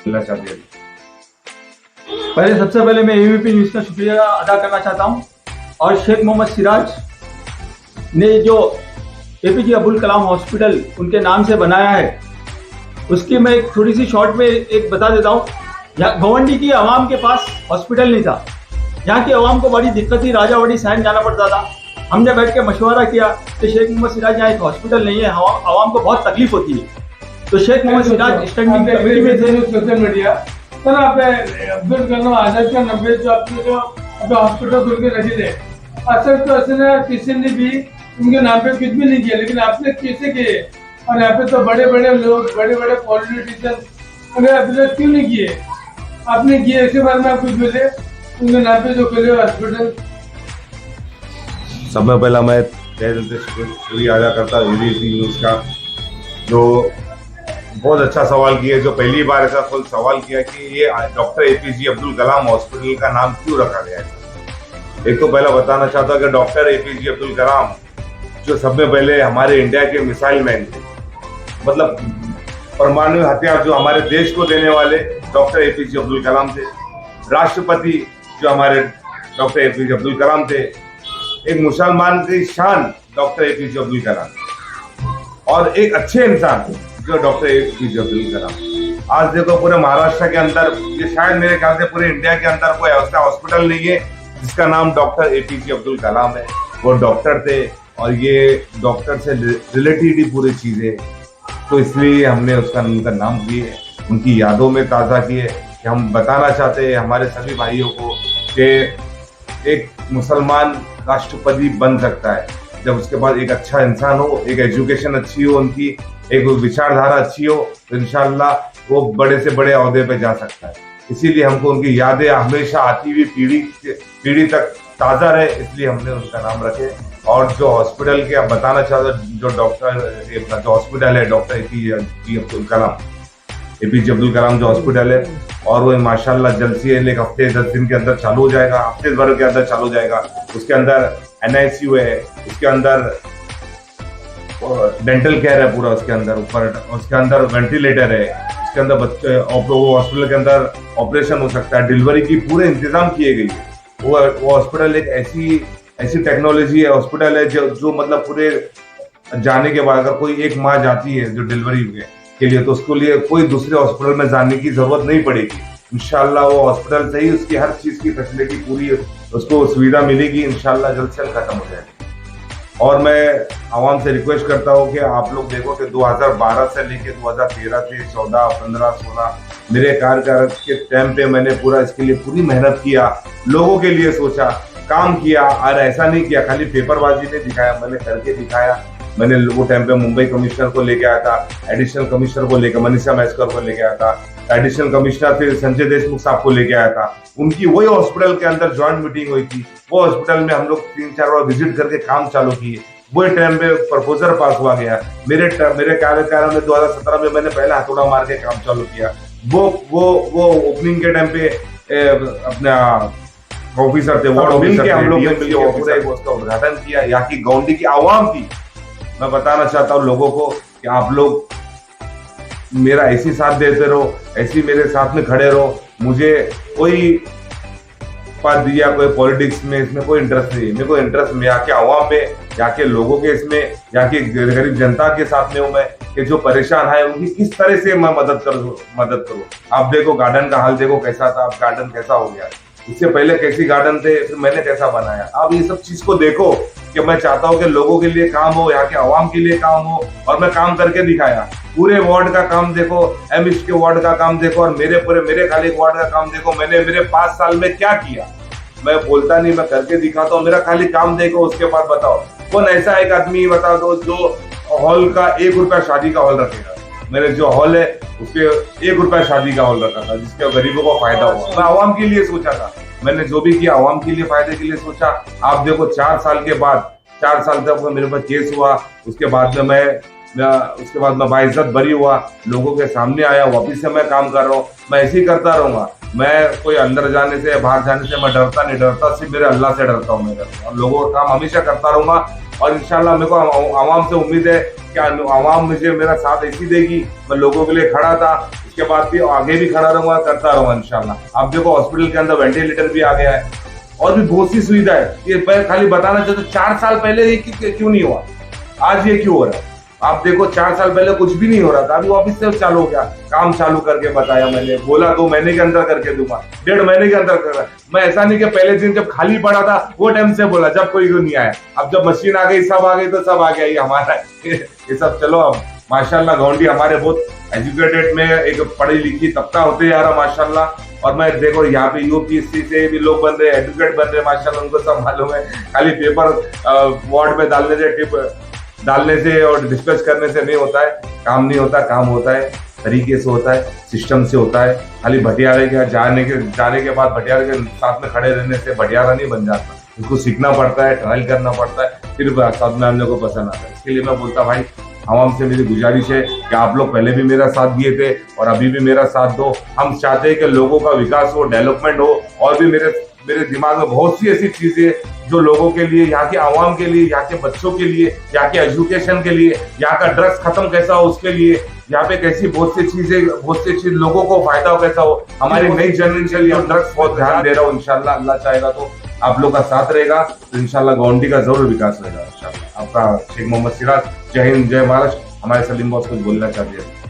मिलना चाहते हैं। पहले सबसे पहले मैं एबीपी न्यूज का शुक्रिया अदा करना चाहता हूं और शेख मोहम्मद सिराज ने जो एपीजे अब्दुल कलाम हॉस्पिटल उनके नाम से बनाया है उसकी मैं एक थोड़ी सी शॉर्ट में एक बता देता हूँ। यहाँ गवंडी की आवाम के पास हॉस्पिटल नहीं था। यहाँ की आवाम को बड़ी दिक्कत थी, राजावाड़ी साइन जाना पड़ता था। हमने बैठ के मशवरा किया कि शेख मोहम्मद सिराज यहाँ एक हॉस्पिटल नहीं है, आवाम को बहुत तकलीफ होती है। तो शेख मोहम्मद सिराज स्टैंडिंग कमेटी में थे। सोशल मीडिया सर आप अब्दुल कलाम आजाद का 90 जो आपने जो अपने हॉस्पिटल खोल के रखे थे, असल तो ऐसे ना किसी ने भी उनके नाम पे कुछ भी नहीं किया, लेकिन आपने कैसे किए? और यहाँ पे तो बड़े बड़े लोग, बड़े बड़े पॉलिटिशियन अगर आपने क्यों नहीं किए? आपने किए, इसके बारे में आप कुछ बोले उनके नाम पे जो खोले हॉस्पिटल। सबसे पहला मैं तहे दिल से शुक्रिया अदा करता हूँ एबीपी न्यूज का, जो बहुत अच्छा सवाल किया, जो पहली बार ऐसा कोई सवाल किया कि ये doctor APJ Abdul Kalam hospital का नाम क्यों रखा गया है। एक तो पहला बताना चाहता हूँ कि डॉक्टर एपीजे अब्दुल कलाम जो सबसे पहले हमारे इंडिया के मिसाइल मैन थे, मतलब परमाणु हथियार जो हमारे देश को देने वाले डॉक्टर एपीजे अब्दुल कलाम थे। राष्ट्रपति जो हमारे डॉक्टर एपीजे अब्दुल कलाम थे। एक मुसलमान की शान डॉक्टर एपीजे अब्दुल कलाम और एक अच्छे इंसान जो डॉक्टर एपीजे अब्दुल कलाम। आज देखो पूरे महाराष्ट्र के अंदर, ये शायद मेरे ख्याल से पूरे इंडिया के अंदर कोई ऐसा हॉस्पिटल नहीं है जिसका नाम डॉक्टर एपीजे अब्दुल कलाम है। वो डॉक्टर थे और ये डॉक्टर से रिलेटेड ही पूरी चीजें, तो इसलिए हमने उनका नाम दिए, उनकी यादों में ताज़ा किए कि हम बताना चाहते हैं हमारे सभी भाइयों को कि एक मुसलमान राष्ट्रपति बन सकता है जब उसके बाद एक अच्छा इंसान हो, एक एजुकेशन अच्छी हो, उनकी एक विचारधारा अच्छी हो, तो इंशाल्लाह वो बड़े से बड़े ओहदे पे जा सकता है। इसीलिए हमको उनकी यादें हमेशा आती हुई पीढ़ी तक ताज़ा रहे, इसलिए हमने उनका नाम रखे। और जो हॉस्पिटल के आप बताना चाहते, जो जो हॉस्पिटल है डॉक्टर एपीजे अब्दुल कलाम जो हॉस्पिटल है, और वो माशाल्लाह जल्द से एक हफ्ते 10 दिन के अंदर चालू हो जाएगा, हफ्ते भर के अंदर चालू हो जाएगा। उसके अंदर NICU है, उसके अंदर डेंटल केयर है पूरा, उसके अंदर ऊपर उसके अंदर वेंटिलेटर है, उसके अंदर बच्चे हॉस्पिटल के अंदर ऑपरेशन हो सकता है, डिलीवरी की पूरे इंतजाम किए गए। वो हॉस्पिटल एक ऐसी टेक्नोलॉजी है, हॉस्पिटल है जो मतलब पूरे जाने के बाद अगर कोई एक माँ जाती है जो डिलीवरी के लिए, तो उसके लिए कोई दूसरे हॉस्पिटल में जाने की जरूरत नहीं पड़ेगी। इंशाल्लाह वो हॉस्पिटल से ही उसकी हर चीज की फैसिलिटी पूरी उसको सुविधा मिलेगी, इंशाल्लाह जल्द से जल्द खत्म हो जाएगी। और मैं आवाम से रिक्वेस्ट करता हूँ कि आप लोग देखो कि 2012 से लेके 2013 से 14, 15, 16 मेरे कार्यकाल के टाइम पे मैंने पूरा इसके लिए पूरी मेहनत किया, लोगों के लिए सोचा, काम किया। और ऐसा नहीं किया खाली पेपरबाजी ने दिखाया, मैंने करके दिखाया। मैंने वो टाइम पे मुंबई कमिश्नर को लेके आया था, एडिशनल कमिश्नर को लेकर मनीषा मैस्कर को लेके आया था, एडिशनल कमिश्नर फिर संजय देशमुख साहब को लेके आया था। उनकी वही हॉस्पिटल के अंदर ज्वाइंट मीटिंग हुई थी, वो हॉस्पिटल में हम लोग 3-4 बार विजिट करके काम चालू किए। वो टाइम पे प्रपोजल पास हुआ गया। मेरे कार्यकाल में 2017 में मैंने पहले हथौड़ा मार के काम चालू किया। वो ओपनिंग के टाइम पे अपना ऑफिसर थे, वार्ड ऑफिसर हम लोग मिलकर उसका उद्घाटन किया। यहाँ की गौंडी की आवाम थी। मैं बताना चाहता हूँ लोगों को कि आप लोग मेरा ऐसी साथ देते रहो, ऐसी मेरे साथ में खड़े रहो। मुझे कोई पद या कोई पॉलिटिक्स में इसमें कोई इंटरेस्ट नहीं है। मेरे को इंटरेस्ट में यहाँ के आवाम में, यहाँ के लोगों के इसमें, यहाँ की गरीब जनता के साथ में हूँ मैं, कि जो परेशान है उनकी किस तरह से मैं मदद करूँ। आप देखो गार्डन का हाल देखो कैसा था, अब गार्डन कैसा हो गया, इससे पहले कैसी गार्डन थे, फिर मैंने कैसा बनाया। आप ये सब चीज को देखो कि मैं चाहता हूँ कि लोगों के लिए काम हो, यहाँ के आवाम के लिए काम हो, और मैं काम करके दिखाया। पूरे वार्ड का काम देखो, एमएस के वार्ड का काम देखो, और मेरे खाली वार्ड का काम देखो। मैंने मेरे 5 साल में क्या किया, मैं बोलता नहीं, मैं करके दिखाता हूँ। मेरा खाली काम देखो, उसके बाद बताओ कौन ऐसा एक आदमी बता दो जो हॉल का 1 रुपया शादी का हॉल रखेगा। मेरे जो हॉल है उसके 1 रुपया शादी का हॉल रखा था, जिसके गरीबों को फायदा हुआ। मैं आवाम के लिए सोचा था, मैंने जो भी किया आवाम के लिए, फायदे के लिए सोचा। आप देखो 4 साल के बाद, 4 साल तक मेरे पास केस हुआ, उसके बाद में मैं बाइज्जत बरी हुआ, लोगों के सामने आया, वापिस से मैं काम कर रहा हूँ। मैं ऐसे ही करता रहूंगा। मैं कोई अंदर जाने से, बाहर जाने से मैं डरता नहीं, डरता सिर्फ मेरे अल्लाह से डरता हूँ मैं, और लोगों का काम हमेशा करता रहूंगा। और इंशाल्लाह मेरे को आवाम से उम्मीद है कि आवाम मुझे मेरा साथ ऐसी देगी। मैं लोगों के लिए खड़ा था, इसके बाद भी आगे भी खड़ा रहूंगा, करता रहूंगा इंशाल्लाह। आप देखो हॉस्पिटल के अंदर वेंटिलेटर भी आ गया है और भी बहुत सी सुविधा है। ये मैं खाली बताना चाहता हूँ, 4 साल पहले ये क्यों नहीं हुआ, आज ये क्यों हो रहा है? आप देखो 4 साल पहले कुछ भी नहीं हो रहा था, अभी ऑफिस से चालू हो गया, काम चालू करके बताया मैंने, बोला 2 महीने के अंदर करके दूंगा, 1.5 महीने के अंदर कर रहा। मैं ऐसा नहीं कि पहले दिन जब खाली पड़ा था वो टाइम से बोला, जब कोई नहीं आया। अब जब मशीन आ गई, सब आ गई, तो सब आ गया ये हमारा ये सब। चलो अब माशाल्लाह गौंडी हमारे बहुत एजुकेटेड में एक पढ़ी लिखी तबका होते जा रहा माशाल्लाह। और मैं देखो यहाँ पे यूपीएससी से भी लोग बन रहे, एडवोकेट बन रहे माशाल्लाह, उनको सब मालूम है। खाली पेपर वार्ड में डालने से और डिस्कस करने से नहीं होता है, काम नहीं होता, काम होता है तरीके से होता है, सिस्टम से होता है। खाली भटियारे के जाने के बाद भटियारे के साथ में खड़े रहने से भटियारा नहीं बन जाता, उसको सीखना पड़ता है, ट्रायल करना पड़ता है, फिर साथ में हम लोग को पसंद आता है। इसके लिए मैं बोलता भाई, आवाम से मेरी गुजारिश है कि आप लोग पहले भी मेरा साथ दिए थे और अभी भी मेरा साथ दो। हम चाहते हैं कि लोगों का विकास हो, डेवलपमेंट हो, और भी मेरे दिमाग में बहुत सी ऐसी चीजें जो लोगों के लिए, यहाँ के आवाम के लिए, यहाँ के बच्चों के लिए, यहाँ के एजुकेशन के लिए, यहाँ का ड्रग्स खत्म कैसा हो उसके लिए, यहाँ पे कैसी बहुत सी चीज लोगों को फायदा हो कैसा हो। हमारी नई जनरेशन यहाँ ड्रग्स बहुत ध्यान दे रहा हूँ, इंशाल्लाह अल्लाह चाहेगा तो आप लोग का साथ रहेगा तो इंशाल्लाह गौंडी का जरूर विकास होगा इंशाल्लाह। आपका शेख मोहम्मद सिराज, जय हिंद, जय महाराष्ट्र। हमारे सलीम बॉस कुछ बोलना चाहते हैं?